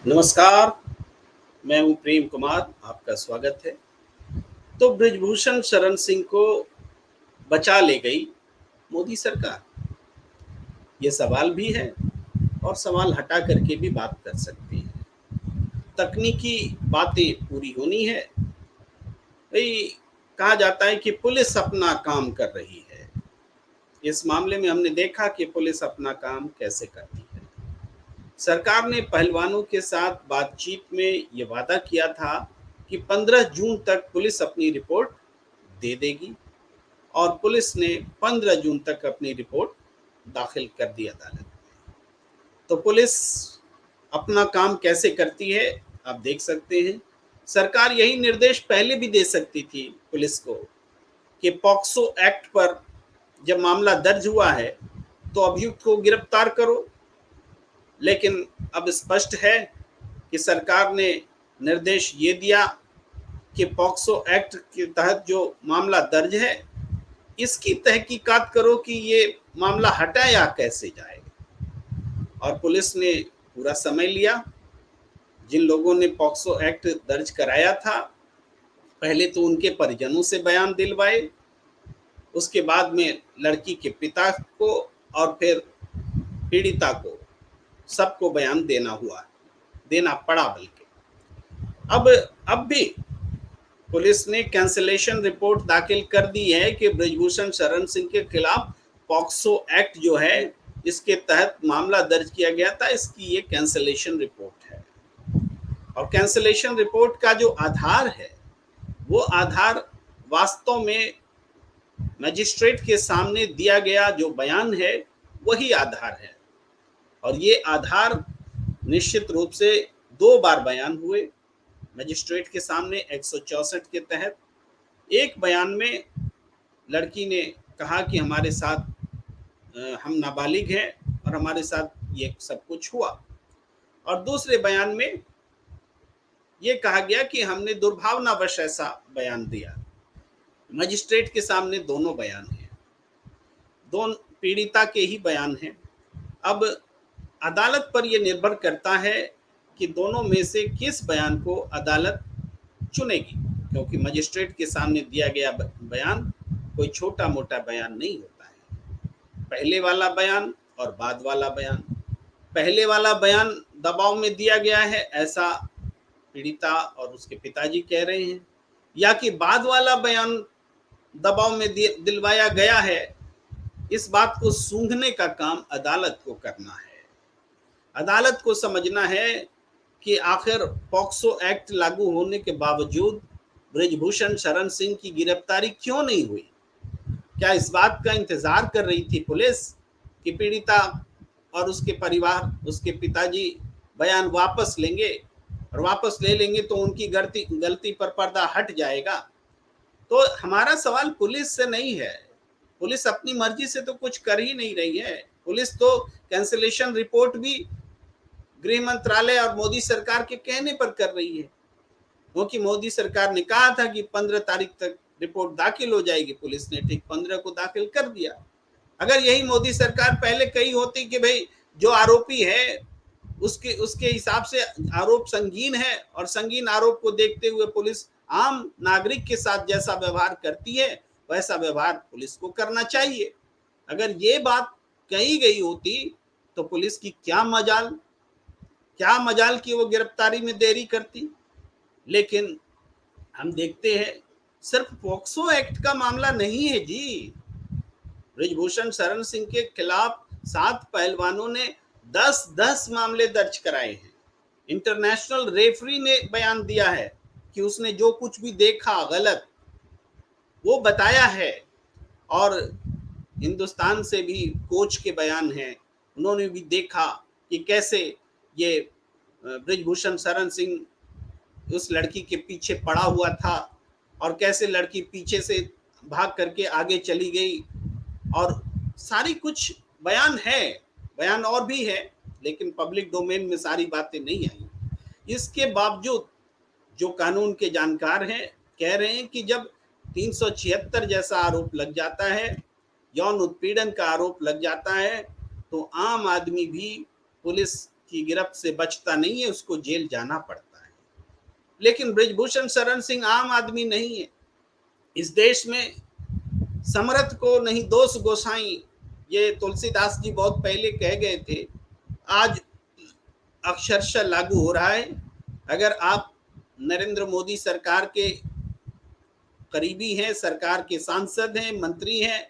नमस्कार, मैं हूँ प्रेम कुमार, आपका स्वागत है। तो ब्रिजभूषण शरण सिंह को बचा ले गई मोदी सरकार, ये सवाल भी है और सवाल हटा करके भी बात कर सकते हैं। तकनीकी बातें पूरी होनी है। भई कहा जाता है कि पुलिस अपना काम कर रही है। इस मामले में हमने देखा कि पुलिस अपना काम कैसे करती है। सरकार ने पहलवानों के साथ बातचीत में ये वादा किया था कि 15 जून तक पुलिस अपनी रिपोर्ट दे देगी और पुलिस ने 15 जून तक अपनी रिपोर्ट दाखिल कर दी अदालत में। तो पुलिस अपना काम कैसे करती है आप देख सकते हैं। सरकार यही निर्देश पहले भी दे सकती थी पुलिस को कि पॉक्सो एक्ट पर जब मामला दर्ज हुआ है तो अभियुक्त को गिरफ्तार करो, लेकिन अब स्पष्ट है कि सरकार ने निर्देश ये दिया कि पॉक्सो एक्ट के तहत जो मामला दर्ज है इसकी तहकीकात करो कि ये मामला हटाया कैसे जाएगा। और पुलिस ने पूरा समय लिया। जिन लोगों ने पॉक्सो एक्ट दर्ज कराया था पहले तो उनके परिजनों से बयान दिलवाए, उसके बाद में लड़की के पिता को और फिर पीड़िता को सबको बयान देना पड़ा। बल्कि अब भी पुलिस ने कैंसिलेशन रिपोर्ट दाखिल कर दी है कि ब्रिजभूषण शरण सिंह के खिलाफ पॉक्सो एक्ट जो है इसके तहत मामला दर्ज किया गया था, इसकी ये कैंसिलेशन रिपोर्ट है। और कैंसिलेशन रिपोर्ट का जो आधार है वो आधार वास्तव में मजिस्ट्रेट के सामने दिया गया जो बयान है वही आधार है। और ये आधार निश्चित रूप से 2 बार बयान हुए मजिस्ट्रेट के सामने 164 के तहत। एक बयान में लड़की ने कहा कि हमारे साथ हम नाबालिग हैं और हमारे साथ ये सब कुछ हुआ, और दूसरे बयान में ये कहा गया कि हमने दुर्भावनावश ऐसा बयान दिया। मजिस्ट्रेट के सामने दोनों बयान हैं, दोनों पीड़िता के ही बयान हैं। अब अदालत पर यह निर्भर करता है कि दोनों में से किस बयान को अदालत चुनेगी, क्योंकि मजिस्ट्रेट के सामने दिया गया बयान कोई छोटा मोटा बयान नहीं होता है। पहले वाला बयान और बाद वाला बयान, पहले वाला बयान दबाव में दिया गया है ऐसा पीड़िता और उसके पिताजी कह रहे हैं, या कि बाद वाला बयान दबाव में दिलवाया गया है, इस बात को सूंघने का काम अदालत को करना है। अदालत को समझना है कि आखिर पॉक्सो एक्ट लागू होने के बावजूद ब्रिजभूषण शरण सिंह की गिरफ्तारी क्यों नहीं हुई। क्या इस बात का इंतजार कर रही थी पुलिस कि पीड़िता और उसके परिवार, उसके पिताजी बयान वापस लेंगे और वापस ले लेंगे तो उनकी गलती पर पर्दा हट जाएगा। तो हमारा सवाल पुलिस से नहीं है, पुलिस अपनी मर्जी से तो कुछ कर ही नहीं रही है। पुलिस तो कैंसिलेशन रिपोर्ट भी गृह मंत्रालय और मोदी सरकार के कहने पर कर रही है, क्योंकि मोदी सरकार ने कहा था कि 15 तारीख तक रिपोर्ट दाखिल हो जाएगी। पुलिस ने ठीक 15 को दाखिल कर दिया। अगर यही मोदी सरकार पहले कही होती कि भाई जो आरोपी है उसके हिसाब से आरोप संगीन है और संगीन आरोप को देखते हुए पुलिस आम नागरिक के साथ जैसा व्यवहार करती है वैसा व्यवहार पुलिस को करना चाहिए, अगर ये बात कही गई होती तो पुलिस की क्या मजाल कि वो गिरफ्तारी में देरी करती। लेकिन हम देखते हैं सिर्फ पॉक्सो एक्ट का मामला नहीं है जी। ब्रिजभूषण शरण सिंह के खिलाफ 7 पहलवानों ने 10 मामले दर्ज कराए हैं। इंटरनेशनल रेफरी ने बयान दिया है कि उसने जो कुछ भी देखा गलत वो बताया है, और हिंदुस्तान से भी कोच के बयान हैं, उन्होंने भी देखा कि कैसे ये ब्रिजभूषण शरण सिंह उस लड़की के पीछे पड़ा हुआ था और कैसे लड़की पीछे से भाग करके आगे चली गई, और सारी कुछ बयान है, बयान और भी है, लेकिन पब्लिक डोमेन में सारी बातें नहीं आई। इसके बावजूद जो कानून के जानकार हैं कह रहे हैं कि जब 376 जैसा आरोप लग जाता है, यौन उत्पीड़न का आरोप लग जाता है, तो आम आदमी भी पुलिस की गिरफ्त से बचता नहीं है, उसको जेल जाना पड़ता है। लेकिन बृजभूषण शरण सिंह आम आदमी नहीं है। इस देश में समरथ को नहीं दोष गोसाई, ये तुलसीदास जी बहुत पहले कह गए थे, आज अक्षरशः लागू हो रहा है। अगर आप नरेंद्र मोदी सरकार के करीबी हैं, सरकार के सांसद हैं, मंत्री हैं,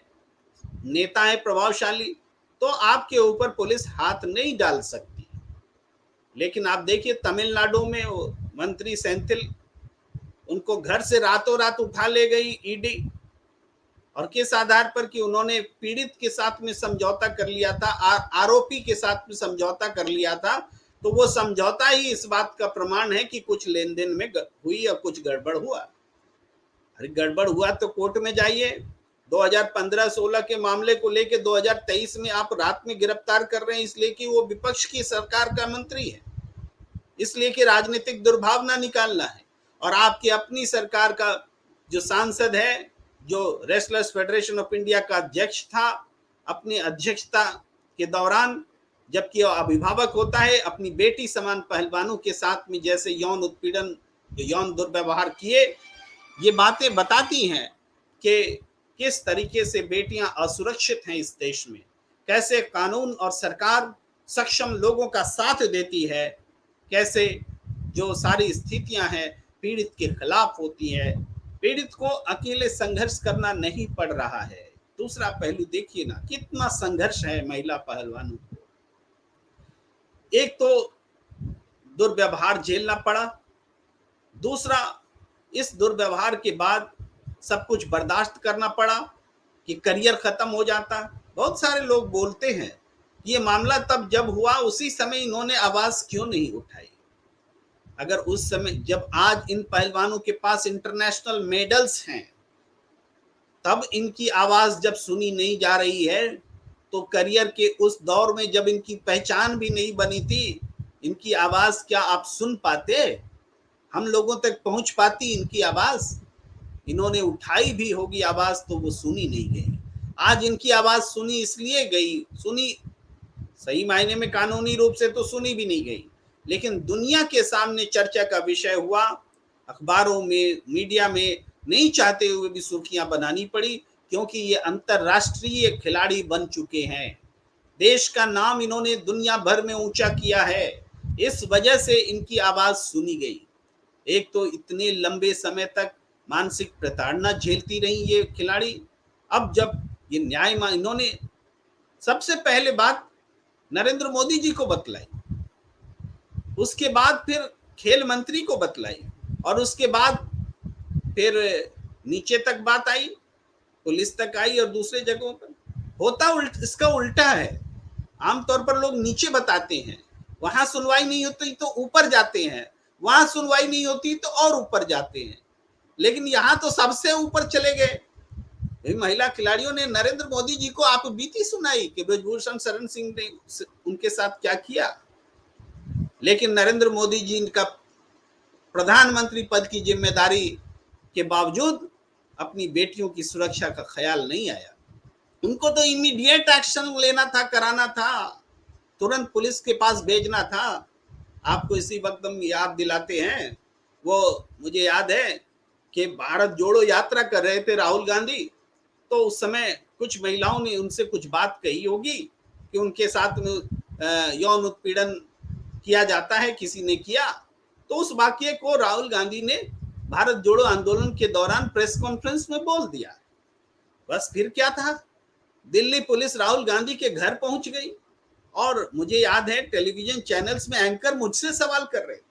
नेता हैं प्रभावशाली, तो आपके ऊपर पुलिस हाथ नहीं डाल सकती। लेकिन आप देखिए तमिलनाडु में वो मंत्री सेंथिल, उनको घर से रातों रात उठा ले गई ईडी, और किस आधार पर कि उन्होंने पीड़ित के साथ में समझौता कर लिया था, आरोपी के साथ में समझौता कर लिया था। तो वो समझौता ही इस बात का प्रमाण है कि कुछ लेन देन में हुई और कुछ गड़बड़ हुआ। अरे गड़बड़ हुआ तो कोर्ट में जाइए। 2015-16 के मामले को लेकर 2023 में आप रात में गिरफ्तार कर रहे हैं, इसलिए कि वो विपक्ष की सरकार का मंत्री है, इसलिए कि राजनीतिक दुर्भावना निकालना है। और आपकी अपनी सरकार का जो सांसद है, जो रेसलर्स फेडरेशन ऑफ इंडिया का अध्यक्ष था, अपनी अध्यक्षता के दौरान जबकि अभिभावक होता है, अपनी बेटी समान पहलवानों के साथ में जैसे यौन उत्पीड़न, यौन दुर्व्यवहार किए, ये बातें बताती हैं कि किस तरीके से बेटियां असुरक्षित हैं इस देश में, कैसे कानून और सरकार सक्षम लोगों का साथ देती है, कैसे जो सारी स्थितियां हैं पीड़ित के खिलाफ होती है, पीड़ित को अकेले संघर्ष करना नहीं पड़ रहा है। दूसरा पहलू देखिए ना, कितना संघर्ष है महिला पहलवानों को। एक तो दुर्व्यवहार झेलना पड़ा, दूसरा इस दुर्व्यवहार के बाद सब कुछ बर्दाश्त करना पड़ा कि करियर खत्म हो जाता। बहुत सारे लोग बोलते हैं ये मामला तब जब हुआ उसी समय इन्होंने आवाज क्यों नहीं उठाई। अगर उस समय, जब आज इन पहलवानों के पास इंटरनेशनल मेडल्स हैं, तब इनकी आवाज जब सुनी नहीं जा रही है, तो करियर के उस दौर में जब इनकी पहचान भी नहीं बनी थी, इनकी आवाज क्या आप सुन पाते? हम लोगों तक पहुंच पाती इनकी आवाज? इन्होंने उठाई भी होगी आवाज तो वो सुनी नहीं गई। आज इनकी आवाज सुनी इसलिए गई, सुनी सही मायने में कानूनी रूप से तो सुनी भी नहीं गई, लेकिन दुनिया के सामने चर्चा का विषय हुआ, अखबारों में, मीडिया में नहीं चाहते हुए भी सुर्खियां बनानी पड़ी, क्योंकि ये अंतरराष्ट्रीय खिलाड़ी बन चुके हैं। देश का नाम इन्होंने दुनिया भर में ऊंचा किया है, इस वजह से इनकी आवाज सुनी गई। एक तो इतने लंबे समय तक मानसिक प्रताड़ना झेलती रही ये खिलाड़ी, अब जब ये न्याय इन्होंने सबसे पहले बात नरेंद्र मोदी जी को बतलाई, उसके बाद फिर खेल मंत्री को बतलाई, और उसके बाद फिर नीचे तक बात आई, पुलिस तक आई और दूसरे जगहों पर होता इसका उल्टा है। आमतौर पर लोग नीचे बताते हैं, वहां सुनवाई नहीं होती तो ऊपर जाते हैं, वहां सुनवाई नहीं होती तो और ऊपर जाते हैं, लेकिन यहां तो सबसे ऊपर चले गए। महिला खिलाड़ियों ने नरेंद्र मोदी जी को आप बीती सुनाई कि बृजभूषण शरण सिंह ने उनके साथ क्या किया, लेकिन नरेंद्र मोदी जी का प्रधानमंत्री पद की जिम्मेदारी के बावजूद अपनी बेटियों की सुरक्षा का ख्याल नहीं आया। उनको तो इमीडिएट एक्शन लेना था, कराना था, तुरंत पुलिस के पास भेजना था। आपको इसी वक्त हम याद दिलाते हैं, वो मुझे याद है कि भारत जोड़ो यात्रा कर रहे थे राहुल गांधी, तो उस समय कुछ महिलाओं ने उनसे कुछ बात कही होगी कि उनके साथ में यौन उत्पीड़न किया जाता है, किसी ने किया, तो उस वाक्य को राहुल गांधी ने भारत जोड़ो आंदोलन के दौरान प्रेस कॉन्फ्रेंस में बोल दिया। बस फिर क्या था, दिल्ली पुलिस राहुल गांधी के घर पहुंच गई, और मुझे याद है टेलीविजन चैनल्स में एंकर मुझसे सवाल कर रहे थे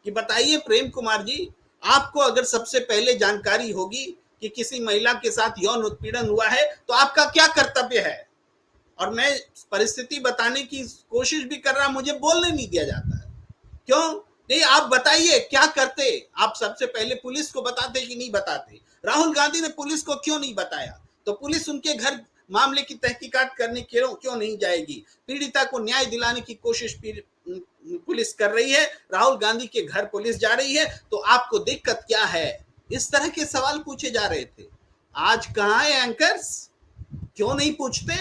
कि बताइए प्रेम कुमार जी, आपको अगर सबसे पहले जानकारी होगी कि किसी महिला के साथ यौन उत्पीड़न हुआ है तो आपका क्या कर्तव्य है? और मैं परिस्थिति बताने की कोशिश भी कर रहा, मुझे बोलने नहीं दिया जाता है। क्यों नहीं, आप बताइए क्या करते? आप सबसे पहले पुलिस को बताते कि नहीं बताते? राहुल गांधी ने पुलिस को क्यों नहीं बताया? तो पुलिस उनके घर मामले की तहकीकात करने क्यों नहीं जाएगी? पीड़िता को न्याय दिलाने की कोशिश पुलिस कर रही है, राहुल गांधी के घर पुलिस जा रही है, तो आपको दिक्कत क्या है? इस तरह के सवाल पूछे जा रहे थे। आज कहां है एंकर्स? क्यों नहीं पूछते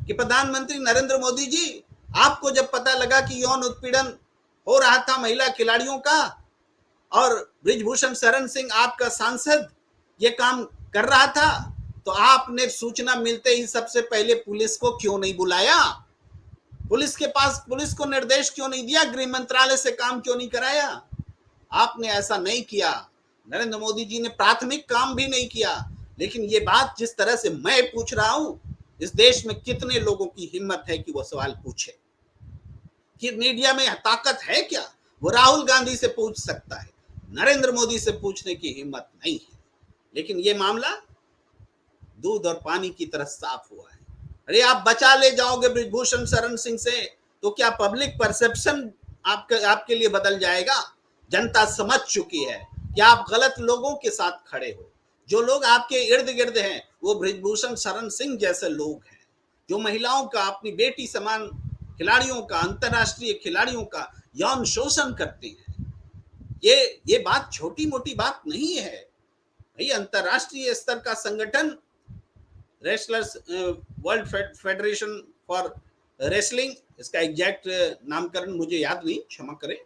कि प्रधानमंत्री नरेंद्र मोदी जी, आपको जब पता लगा कि यौन उत्पीड़न हो रहा था महिला खिलाड़ियों का और बृजभूषण शरण सिंह आपका सांसद ये काम कर रहा था, तो आपने सूचना मिलते ही सबसे पहले पुलिस को क्यों नहीं बुलाया? पुलिस के पास पुलिस को निर्देश क्यों नहीं दिया? गृह मंत्रालय से काम क्यों नहीं कराया? आपने ऐसा नहीं किया। नरेंद्र मोदी जी ने प्राथमिक काम भी नहीं किया। लेकिन ये बात जिस तरह से मैं पूछ रहा हूं, इस देश में कितने लोगों की हिम्मत है कि वो सवाल पूछे? कि मीडिया में ताकत है क्या? वो राहुल गांधी से पूछ सकता है, नरेंद्र मोदी से पूछने की हिम्मत नहीं है। लेकिन ये मामला दूध और पानी की तरह साफ हुआ है। अरे आप बचा ले जाओगे बृजभूषण शरण सिंह से, तो क्या पब्लिक परसेप्शन आपके लिए बदल जाएगा? जनता समझ चुकी है कि आप गलत लोगों के साथ खड़े हो। जो लोग आपके इर्द गिर्द हैं वो बृजभूषण शरण सिंह जैसे लोग हैं, जो महिलाओं का, अपनी बेटी समान खिलाड़ियों का, अंतरराष्ट्रीय खिलाड़ियों का यौन शोषण करते हैं। ये बात छोटी मोटी बात नहीं है भाई। अंतरराष्ट्रीय स्तर का संगठन wrestlers world federation for wrestling, इसका एग्जैक्ट नामकरण मुझे याद नहीं, क्षमा करें,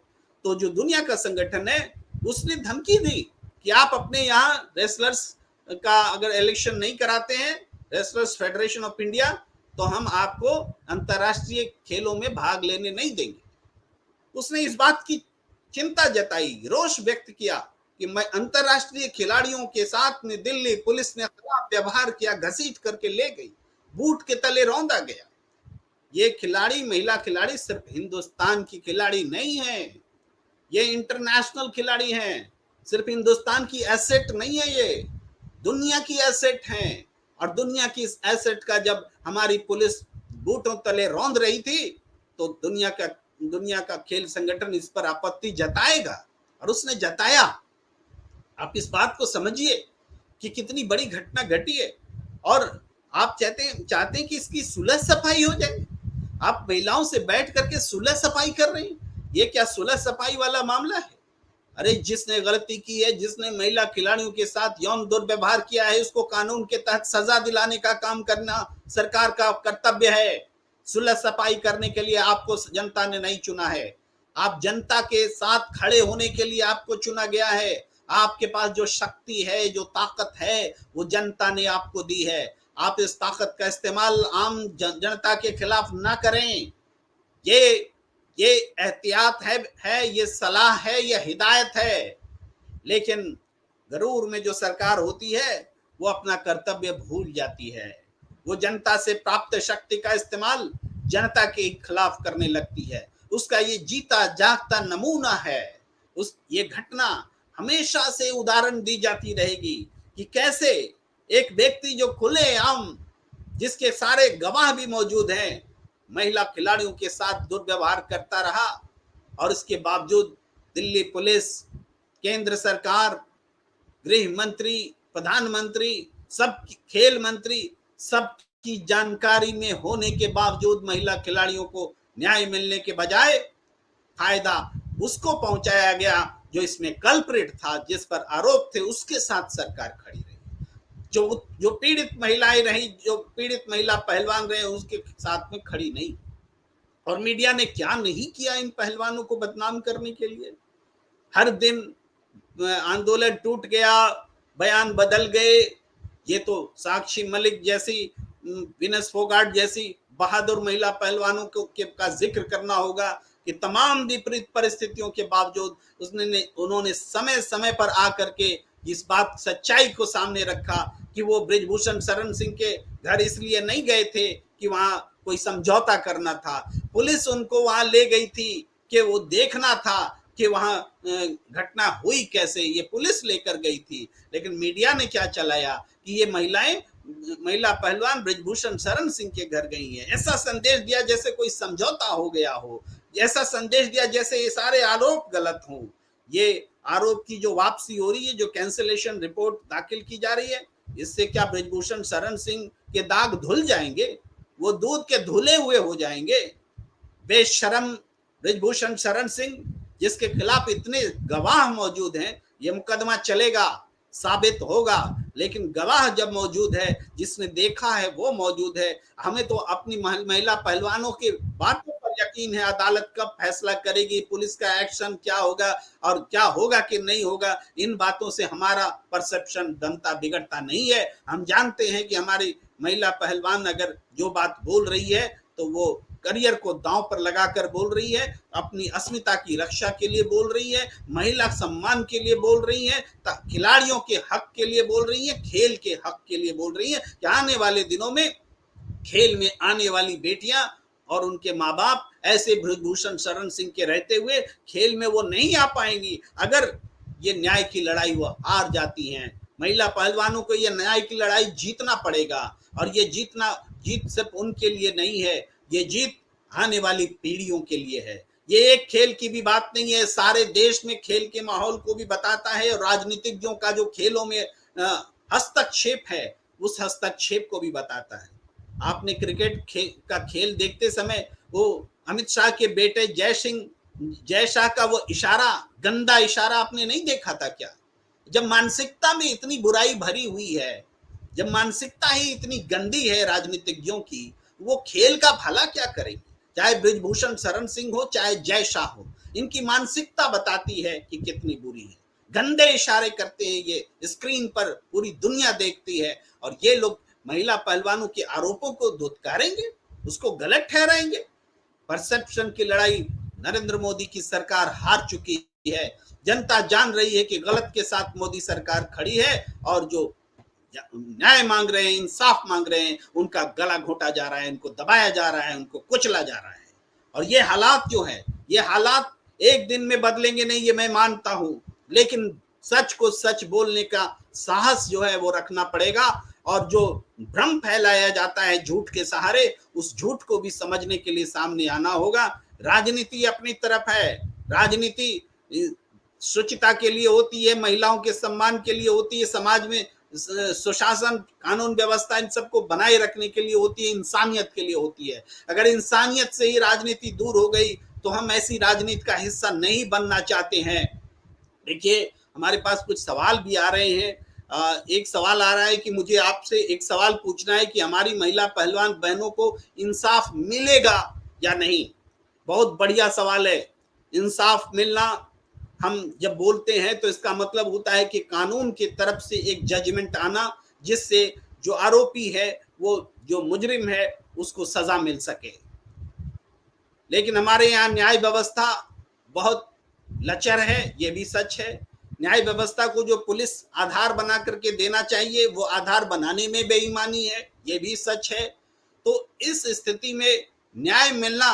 तो जो दुनिया का संगठन है उसने धमकी दी कि आप अपने यहाँ रेसलर्स का अगर इलेक्शन नहीं कराते हैं, रेसलर्स फेडरेशन ऑफ इंडिया, तो हम आपको अंतरराष्ट्रीय खेलों में भाग लेने नहीं देंगे। उसने इस बात की चिंता जताई, रोष व्यक्त किया कि मैं अंतरराष्ट्रीय खिलाड़ियों के साथ में दिल्ली पुलिस ने खराब व्यवहार किया, घसीट करके ले गई, बूट के तले रौंदा गया। ये खिलाड़ी, महिला खिलाड़ी सिर्फ हिंदुस्तान की खिलाड़ी नहीं है, ये इंटरनेशनल खिलाड़ी हैं। सिर्फ हिंदुस्तान की एसेट नहीं है, ये दुनिया की एसेट है। और दुनिया की इस एसेट का जब हमारी पुलिस बूटों तले रौंद रही थी, तो दुनिया का खेल संगठन इस पर आपत्ति जताएगा, और उसने जताया। आप इस बात को समझिए कि कितनी बड़ी घटना घटी है। और आप चाहते हैं कि इसकी सुलह सफाई हो जाए। आप महिलाओं से बैठ करके सुलह सफाई कर रहे हैं। ये क्या सुलह सफाई वाला मामला है? अरे जिसने गलती की है, जिसने महिला खिलाड़ियों के साथ यौन दुर्व्यवहार किया है, उसको कानून के तहत सजा दिलाने का काम करना सरकार का कर्तव्य है। सुलह सफाई करने के लिए आपको जनता ने नहीं चुना है। आप जनता के साथ खड़े होने के लिए आपको चुना गया है। आपके पास जो शक्ति है, जो ताकत है, वो जनता ने आपको दी है। आप इस ताकत का इस्तेमाल आम जनता के खिलाफ ना करें। ये एहतियात है, ये सलाह है, ये हिदायत है। लेकिन गरूर में जो सरकार होती है वो अपना कर्तव्य भूल जाती है। वो जनता से प्राप्त शक्ति का इस्तेमाल जनता के खिलाफ करने लगती है। उसका ये जीता जागता नमूना है। ये घटना हमेशा से उदाहरण दी जाती रहेगी कि कैसे एक व्यक्ति जो खुलेआम, जिसके सारे गवाह भी मौजूद हैं, महिला खिलाड़ियों के साथ दुर्व्यवहार करता रहा। और इसके बावजूद दिल्ली पुलिस, केंद्र सरकार, गृह मंत्री, प्रधानमंत्री, सब खेल मंत्री, सब की जानकारी में होने के बावजूद महिला खिलाड़ियों को न्याय मिलने के बजाय फायदा उसको पहुंचाया गया जो इसमें कल्प्रिट था, जिस पर आरोप थे, उसके साथ सरकार खड़ी रही। जो पीड़ित महिलाएं रही, जो पीड़ित महिला पहलवान रहे, उसके साथ में खड़ी नहीं। और मीडिया ने क्या नहीं किया इन पहलवानों को बदनाम करने के लिए। हर दिन आंदोलन टूट गया, बयान बदल गए। ये तो साक्षी मलिक जैसी, विनस फोगाट जैसी बहादुर महिला पहलवानों का जिक्र करना होगा कि तमाम विपरीत परिस्थितियों के बावजूद उन्होंने समय समय पर आकर के इस बात सच्चाई को सामने रखा कि वो बृजभूषण शरण सिंह के घर इसलिए नहीं गए थे कि वहां कोई समझौता करना था। पुलिस उनको वहां ले गई थी कि वो देखना था कि वहां घटना हुई कैसे, ये पुलिस लेकर गई थी। लेकिन मीडिया ने क्या चलाया कि ये महिला पहलवान बृजभूषण शरण सिंह के घर गई है। ऐसा संदेश दिया जैसे कोई समझौता हो गया हो, ऐसा संदेश दिया जैसे ये सारे आरोप गलत हों। ये आरोप की जो वापसी हो रही है, जो कैंसिलेशन रिपोर्ट दाखिल की जा रही है, इससे क्या बृजभूषण शरण सिंह के दाग धुल जाएंगे? वो दूध के धुले हुए हो जाएंगे? बेशरम बृजभूषण शरण सिंह, जिसके खिलाफ इतने गवाह मौजूद हैं, ये मुकदमा चलेगा, साबित होगा। लेकिन गवाह जब मौजूद है, जिसने देखा है वो मौजूद है, हमें तो अपनी महिला पहलवानों की बातों पर यकीन है अदालत कब फैसला करेगी, पुलिस का एक्शन क्या होगा और क्या होगा कि नहीं होगा, इन बातों से हमारा परसेप्शन बनता बिगड़ता नहीं है। हम जानते हैं कि हमारी महिला पहलवान अगर जो बात बोल रही है तो वो करियर को दांव पर लगाकर बोल रही है, अपनी अस्मिता की रक्षा के लिए बोल रही है, महिला सम्मान के लिए बोल रही है, खिलाड़ियों के हक के लिए बोल रही है, खेल के हक के लिए बोल रही है कि आने वाले दिनों में खेल में आने वाली बेटियां और उनके माँ बाप ऐसे ब्रजभूषण शरण सिंह के रहते हुए खेल में वो नहीं आ पाएंगी। अगर ये न्याय की लड़ाई वो हार जाती हैं, महिला पहलवानों को ये न्याय की लड़ाई जीतना पड़ेगा। और ये जीत सिर्फ उनके लिए नहीं है, ये जीत आने वाली पीढ़ियों के लिए है। ये एक खेल की भी बात नहीं है, सारे देश में खेल के माहौल को भी बताता है और राजनीतिज्ञों का जो खेलों में हस्तक्षेप है उस हस्तक्षेप को भी बताता है। आपने का खेल देखते समय वो अमित शाह के बेटे जय शाह का वो इशारा, गंदा इशारा आपने नहीं देखा था क्या? जब मानसिकता में इतनी बुराई भरी हुई है, जब मानसिकता ही इतनी गंदी है राजनीतिज्ञों की, वो खेल का भला क्या करेंगे? चाहे ब्रिजभूषण शरण सिंह हो चाहे जय शाह हो, इनकी मानसिकता बताती है कि कितनी बुरी है। गंदे इशारे करते हैं, ये स्क्रीन पर पूरी दुनिया देखती है और ये लोग महिला पहलवानों के आरोपों को धुतकारेंगे, उसको गलत ठहराएंगे। परसेप्शन की लड़ाई नरेंद्र मोदी की सरकार हार चुकी है। जनता जान रही है कि गलत के साथ मोदी सरकार खड़ी है और जो न्याय मांग रहे हैं, इंसाफ मांग रहे हैं, उनका गला घोटा जा रहा है, उनको दबाया जा रहा है, उनको कुचला जा रहा है। और ये हालात जो है, ये हालात एक दिन में बदलेंगे नहीं, ये मैं मानता हूं, लेकिन सच को सच बोलने का साहस जो है वो रखना पड़ेगा। और जो भ्रम फैलाया जाता है झूठ के सहारे, उस झूठ को भी समझने के लिए सामने आना होगा। राजनीति अपनी तरफ है, राजनीति शुचिता के लिए होती है, महिलाओं के सम्मान के लिए होती है, समाज में सुशासन कानून व्यवस्था इन सबको बनाए रखने के लिए होती है, इंसानियत के लिए होती है। अगर इंसानियत से ही राजनीति दूर हो गई तो हम ऐसी राजनीति का हिस्सा नहीं बनना चाहते हैं। देखिए हमारे पास कुछ सवाल भी आ रहे हैं। एक सवाल आ रहा है कि मुझे आपसे एक सवाल पूछना है कि हमारी महिला पहलवान बहनों को इंसाफ मिलेगा या नहीं। बहुत बढ़िया सवाल है। इंसाफ मिलना, हम जब बोलते हैं तो इसका मतलब होता है कि कानून की तरफ से एक जजमेंट आना, जिससे जो आरोपी है, वो जो मुजरिम है, उसको सजा मिल सके। लेकिन हमारे यहाँ न्याय व्यवस्था बहुत लचर है, ये भी सच है। न्याय व्यवस्था को जो पुलिस आधार बना करके देना चाहिए, वो आधार बनाने में बेईमानी है, ये भी सच है। तो इस स्थिति में न्याय मिलना,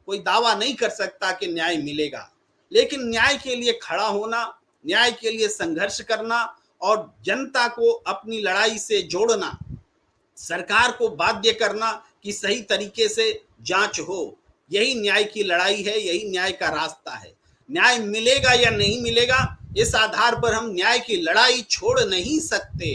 कोई दावा नहीं कर सकता कि न्याय मिलेगा, लेकिन न्याय के लिए खड़ा होना, न्याय के लिए संघर्ष करना और जनता को अपनी लड़ाई से जोड़ना, सरकार को बाध्य करना कि सही तरीके से जांच हो, यही न्याय की लड़ाई है, यही न्याय का रास्ता है। न्याय मिलेगा या नहीं मिलेगा, इस आधार पर हम न्याय की लड़ाई छोड़ नहीं सकते।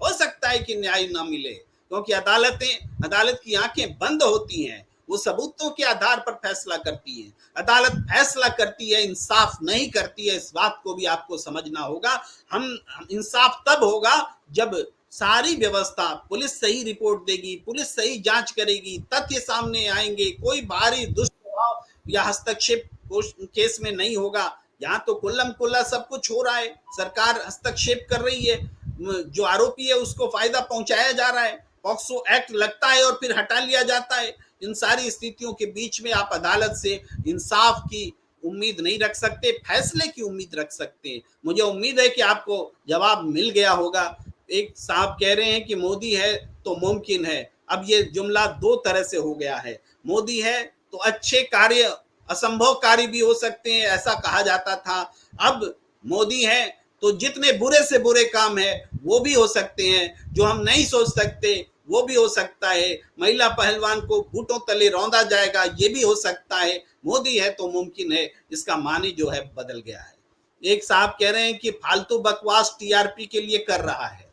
हो सकता है कि न्याय ना मिले, क्योंकि अदालत की आंखें बंद होती हैं, वो सबूतों के आधार पर फैसला करती है। अदालत फैसला करती है, इंसाफ नहीं करती है, इस बात को भी आपको समझना होगा। हम इंसाफ तब होगा जब सारी व्यवस्था, पुलिस सही रिपोर्ट देगी, पुलिस सही जांच करेगी, तथ्य सामने आएंगे, कोई बाहरी दुष्प्रभाव या हस्तक्षेप केस में नहीं होगा। यहाँ तो कुल्लम कुल्ला सब कुछ हो रहा है, सरकार हस्तक्षेप कर रही है, जो आरोपी है उसको फायदा पहुंचाया जा रहा है, पॉक्सो एक्ट लगता है और फिर हटा लिया जाता है। इन सारी स्थितियों के बीच में आप अदालत से इंसाफ की उम्मीद नहीं रख सकते, फैसले की उम्मीद रख सकते हैं। मुझे उम्मीद है कि आपको जवाब मिल गया होगा। एक साहब कह रहे हैं कि मोदी है तो मुमकिन है। अब ये जुमला दो तरह से हो गया है। मोदी है तो अच्छे कार्य, असंभव कार्य भी हो सकते हैं, ऐसा कहा जाता था। अब मोदी है तो जितने बुरे से बुरे काम है वो भी हो सकते हैं, जो हम नहीं सोच सकते वो भी हो सकता है। महिला पहलवान को घुटनों तले रौंदा जाएगा, ये भी हो सकता है। मोदी है तो मुमकिन है, इसका मानी जो है बदल गया है। एक साहब कह रहे हैं कि फालतू बकवास टीआरपी के लिए कर रहा है।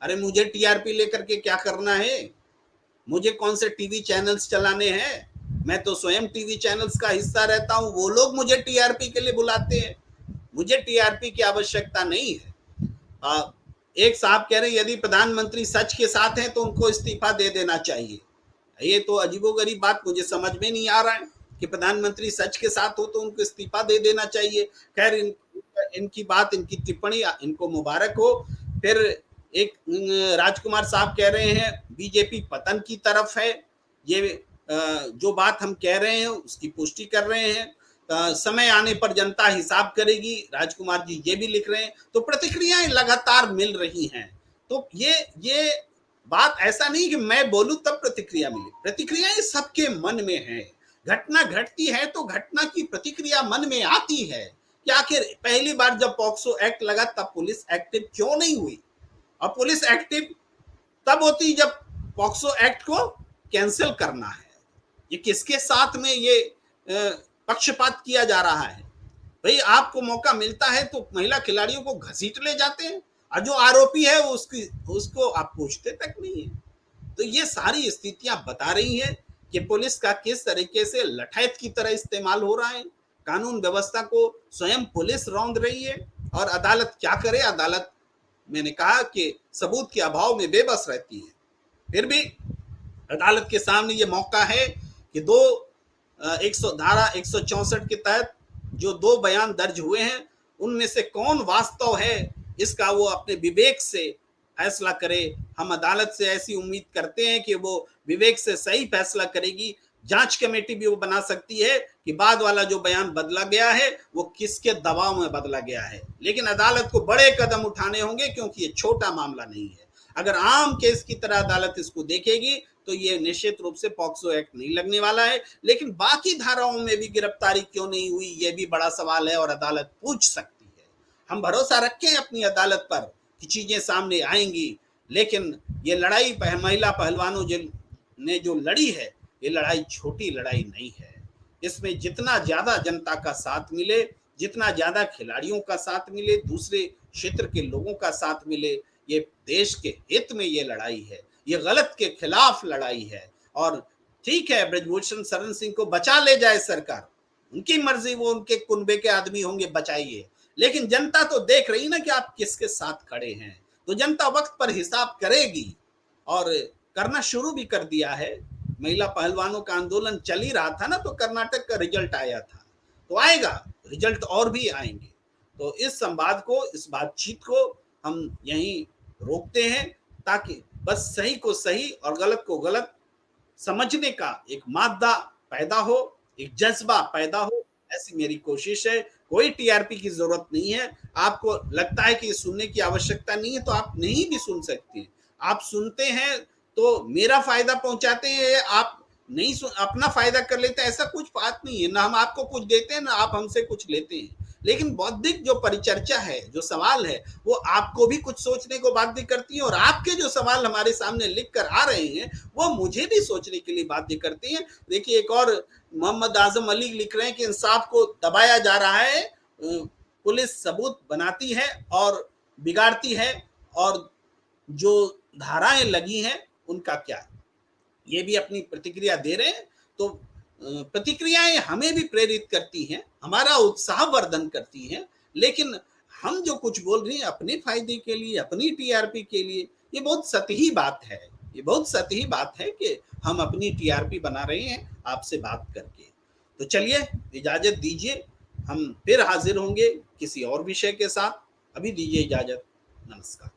अरे मुझे टीआरपी लेकर के क्या करना है? मुझे कौन से टीवी चैनल्स चलाने हैं? मैं तो स्वयं टीवी चैनल्स का हिस्सा रहता हूं, वो लोग मुझे टीआरपी के लिए बुलाते हैं, मुझे टीआरपी की आवश्यकता नहीं है। एक साहब कह रहे हैं यदि प्रधानमंत्री सच के साथ हैं तो उनको इस्तीफा दे देना चाहिए। ये तो अजीबोगरीब बात, मुझे समझ में नहीं आ रहा है। कि प्रधानमंत्री सच के साथ हो तो उनको इस्तीफा दे देना चाहिए। खैर इनकी बात, इनकी टिप्पणी इनको मुबारक हो। फिर एक राजकुमार साहब कह रहे हैं बीजेपी पतन की तरफ है। ये जो बात हम कह रहे हैं उसकी पुष्टि कर रहे हैं। समय आने पर जनता हिसाब करेगी, राजकुमार जी ये भी लिख रहे हैं। तो प्रतिक्रियाएं लगातार मिल रही हैं। तो ये बात ऐसा नहीं कि मैं बोलूं तब प्रतिक्रिया मिले, प्रतिक्रियाएं सबके मन में है। घटना घटती है तो घटना की प्रतिक्रिया मन में आती है कि आखिर पहली बार जब पॉक्सो एक्ट लगा तब पुलिस एक्टिव क्यों नहीं हुई, और पुलिस एक्टिव तब होती जब पॉक्सो एक्ट को कैंसिल करना है। ये किसके साथ में ये पक्षपात किया जा रहा है? भाई आपको मौका मिलता है तो महिला खिलाड़ियों को घसीट ले जाते हैं, और जो आरोपी है उसको आप पूछते तक नहीं है। तो ये सारी स्थितियां बता रही हैं कि पुलिस का किस तरीके से लठैत की तरह इस्तेमाल हो रहा है। कानून व्यवस्था को स्वयं पुलिस रौंद रही है, और अदालत क्या करे? अदालत, मैंने कहा कि सबूत के अभाव में बेबस रहती है। फिर भी अदालत के सामने ये मौका है कि दो 100 धारा 164 के तहत जो दो बयान दर्ज हुए हैं उनमें से कौन वास्तव है, इसका वो अपने विवेक से फैसला करे। हम अदालत से ऐसी उम्मीद करते हैं कि वो विवेक से सही फैसला करेगी। जांच कमेटी भी वो बना सकती है कि बाद वाला जो बयान बदला गया है वो किसके दबाव में बदला गया है, लेकिन अदालत को बड़े कदम उठाने होंगे क्योंकि ये छोटा मामला नहीं है। अगर आम केस की तरह अदालत इसको देखेगी तो ये निश्चित रूप से पॉक्सो एक्ट नहीं लगने वाला है। लेकिन बाकी धाराओं में भी गिरफ्तारी क्यों नहीं हुई, ये भी बड़ा सवाल है और अदालत पूछ सकती है। हम भरोसा रखें अपनी अदालत पर कि चीजें सामने आएंगी। लेकिन ये लड़ाई महिला पहलवानों ने जो लड़ी है, ये लड़ाई छोटी लड़ाई नहीं है। इसमें जितना ज्यादा जनता का साथ मिले, जितना ज्यादा खिलाड़ियों का साथ मिले, दूसरे क्षेत्र के लोगों का साथ मिले, ये देश के हित में ये लड़ाई है, ये गलत के खिलाफ लड़ाई है। और ठीक है, ब्रजभूषण शरण सिंह को बचा ले जाए सरकार, उनकी मर्जी, वो उनके कुनबे के आदमी होंगे, बचाइए। लेकिन जनता तो देख रही ना कि आप किसके साथ खड़े हैं, तो जनता वक्त पर हिसाब करेगी, और करना शुरू भी कर दिया है। महिला पहलवानों का आंदोलन चल ही रहा था ना, तो कर्नाटक का रिजल्ट आया था, तो आएगा रिजल्ट और भी आएंगे। तो इस संवाद को, इस बातचीत को हम यहीं रोकते हैं, ताकि बस सही को सही और गलत को गलत समझने का एक मादा पैदा हो, एक जज्बा पैदा हो, ऐसी मेरी कोशिश है। कोई टीआरपी की जरूरत नहीं है। आपको लगता है कि सुनने की आवश्यकता नहीं है तो आप नहीं भी सुन सकते। आप सुनते हैं तो मेरा फायदा पहुंचाते हैं, आप नहीं सुन अपना फायदा कर लेते हैं, ऐसा कुछ बात नहीं है। ना हम आपको कुछ देते हैं ना आप हमसे कुछ लेते हैं। लेकिन बौद्धिक जो परिचर्चा है, जो सवाल है, वो आपको भी कुछ सोचने को बाध्य करती है, और आपके जो सवाल हमारे सामने लिख कर आ रहे हैं वो मुझे भी सोचने के लिए बाध्य करती हैं। देखिए, एक और मोहम्मद आजम अली लिख रहे हैं कि इंसाफ को दबाया जा रहा है, पुलिस सबूत बनाती है और बिगाड़ती है, और जो धाराएं लगी हैं उनका क्या? ये भी अपनी प्रतिक्रिया दे रहे हैं। तो प्रतिक्रियाएं हमें भी प्रेरित करती हैं, हमारा उत्साह वर्धन करती हैं। लेकिन हम जो कुछ बोल रहे हैं अपने फायदे के लिए, अपनी टीआरपी के लिए, ये बहुत सतही बात है। ये बहुत सतही बात है कि हम अपनी टीआरपी बना रहे हैं आपसे बात करके। तो चलिए, इजाजत दीजिए, हम फिर हाजिर होंगे किसी और विषय के साथ। अभी दीजिए इजाजत, नमस्कार।